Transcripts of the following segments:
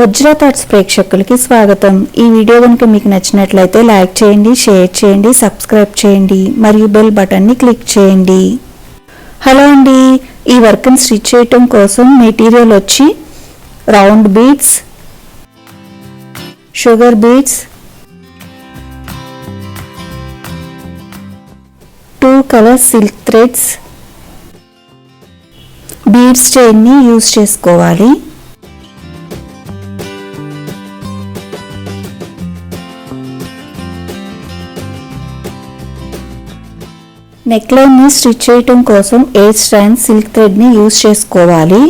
వజ్ర thoughts ప్రేక్షకులకి స్వాగతం. ఈ వీడియో కనుక మీకు నచ్చినట్లయితే లైక్ చేయండి, షేర్ చేయండి, సబ్స్క్రైబ్ చేయండి మరియు బెల్ బటన్ని క్లిక్ చేయండి. హలో అండి, ఈ వర్క్ని స్టిచ్ చేయటం కోసం మెటీరియల్ వచ్చి round beads, sugar beads, 2 colour silk threads, beads చైన్ని యూజ్ చేసుకోవాలి. నెక్లైన్ ని స్టిచ్ చేయటం కోసం 8 స్ట్రాండ్ సిల్క్ థ్రెడ్ ని యూజ్ చేసుకోవాలి.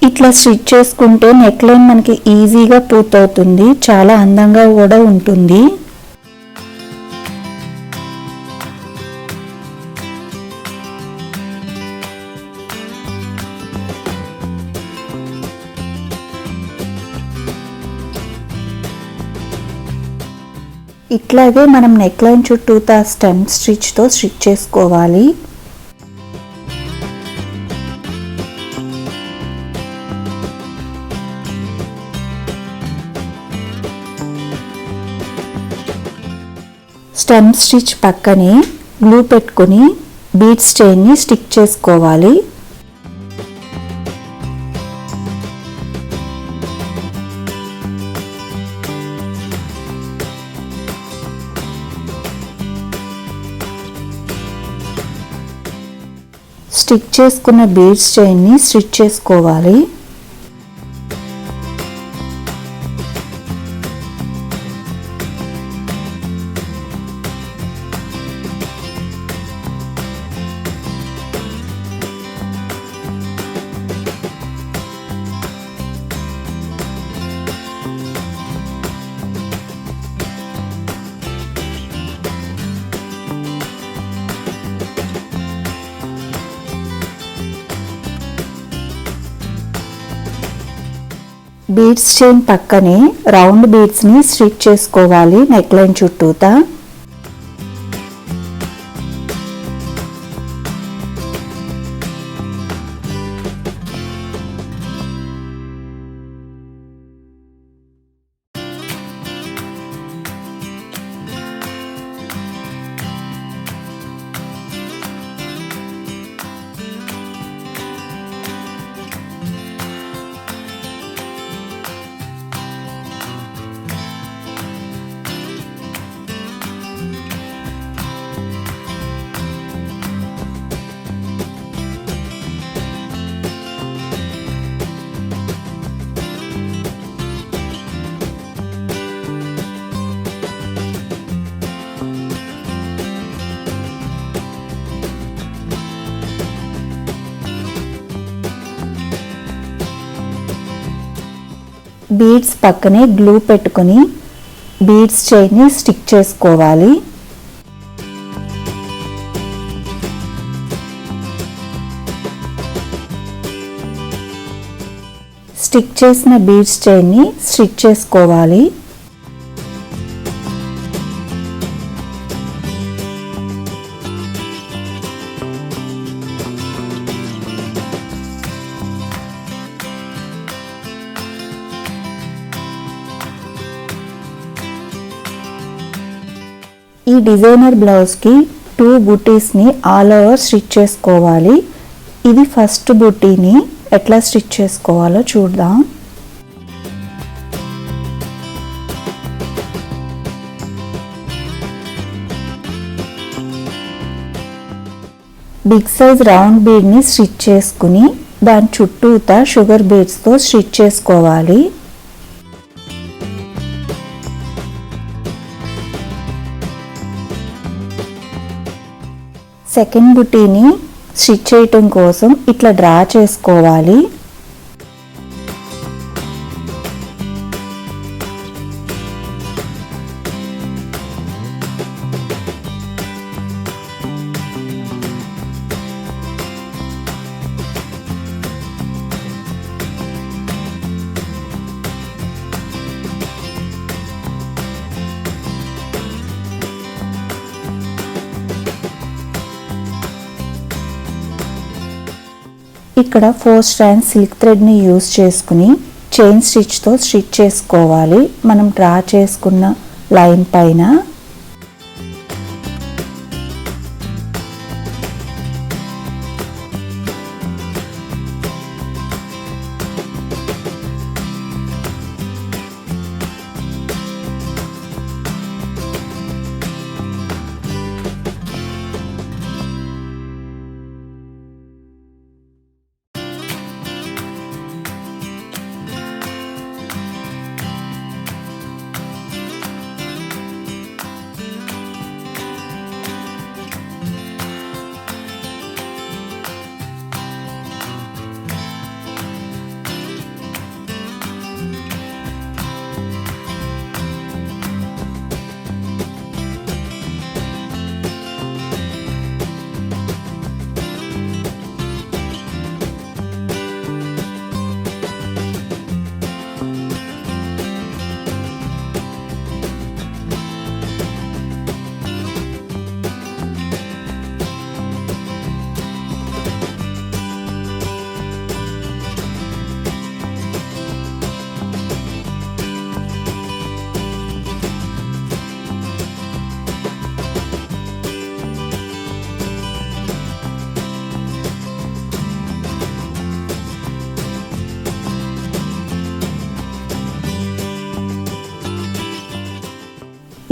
ఇట్లా స్టిచ్ చేసుకుంటే నెక్లైన్ మనకి ఈజీగా పూర్తవుతుంది, చాలా అందంగా కూడా ఉంటుంది. ఇట్లాగే మనం నెక్లైన్ చుట్టూతా స్టెమ్ స్టిచ్తో స్టిచ్ చేసుకోవాలి. స్టెమ్ స్టిచ్ పక్కనే గ్లూ పెట్టుకొని బీడ్స్ చైన్ని స్టిక్ చేసుకోవాలి. స్టిక్ చేసుకున్న బీడ్స్ చైన్ని స్టిచ్ చేసుకోవాలి. బీడ్స్ చైన్ పక్కనే రౌండ్ బీడ్స్ ని స్టిచ్ చేసుకోవాలి నెక్లైన్ చుట్టూతా. బీడ్స్ పక్కనే గ్లూ పెట్టుకొని బీడ్స్ చైన్ని స్టిక్ చేసుకోవాలి. స్టిక్ చేసిన బీడ్స్ చైన్ని స్టిచ్ చేసుకోవాలి. ఈ డిజైనర్ బ్లౌజ్కి 2 బుటీస్ని ఆల్ ఓవర్ స్టిచ్ చేసుకోవాలి. ఇది ఫస్ట్ బుటీని ఎట్లా స్టిచ్ చేసుకోవాలో చూద్దాం. బిగ్ సైజ్ రౌండ్ బీడ్ని స్టిచ్ చేసుకుని దాని చుట్టూతా షుగర్ బీడ్స్తో స్టిచ్ చేసుకోవాలి. సెకండ్ బుటీని స్టిచ్ చేయటం కోసం ఇట్లా డ్రా చేసుకోవాలి. ఇక్కడ 4 స్ట్రాండ్స్ సిల్క్ థ్రెడ్ని యూజ్ చేసుకుని చైన్ స్టిచ్తో స్టిచ్ చేసుకోవాలి మనం డ్రా చేసుకున్న లైన్ పైన.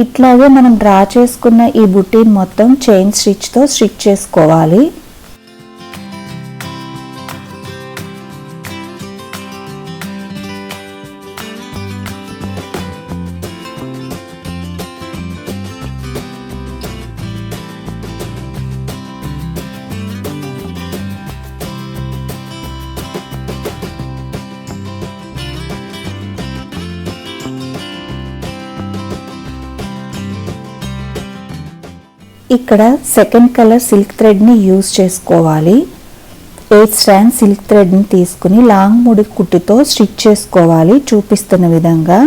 ఇట్లాగే మనం డ్రా చేసుకున్న ఈ బుటీని మొత్తం చైన్ స్టిచ్తో స్టిచ్ చేసుకోవాలి. ఇక్కడ సెకండ్ కలర్ సిల్క్ థ్రెడ్ని యూజ్ చేసుకోవాలి. 8 స్ట్రాండ్ సిల్క్ థ్రెడ్ని తీసుకుని లాంగ్ ముడి కుట్టుతో స్టిచ్ చేసుకోవాలి చూపిస్తున్న విధంగా.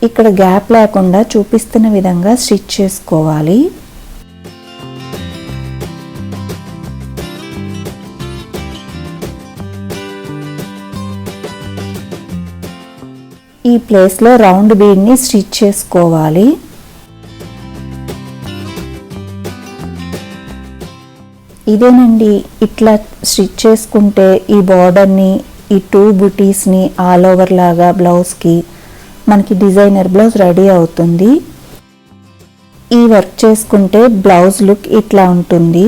ఇక్కడ గ్యాప్ లేకుండా చూపిస్తున్న విధంగా స్టిచ్ చేసుకోవాలి. ఈ ప్లేస్లో రౌండ్ బీడ్ని స్టిచ్ చేసుకోవాలి. ఇదేనండి, ఇట్లా స్టిచ్ చేసుకుంటే ఈ బార్డర్ని, ఈ 2 బుటీస్ని ఆల్ ఓవర్ లాగా బ్లౌజ్కి మనకి డిజైనర్ బ్లౌజ్ రెడీ అవుతుంది. ఈ వర్క్ చేసుకుంటే బ్లౌజ్ లుక్ ఇట్లా ఉంటుంది.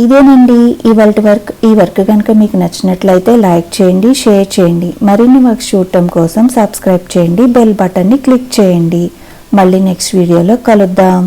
ఇదేనండి ఇవాల్టి వర్క్. ఈ వర్క్ కనుక మీకు నచ్చినట్లయితే లైక్ చేయండి, షేర్ చేయండి. మరిన్ని వర్క్స్ చూడటం కోసం సబ్స్క్రైబ్ చేయండి, బెల్ బటన్ని క్లిక్ చేయండి. మళ్ళీ నెక్స్ట్ వీడియోలో కలుద్దాం.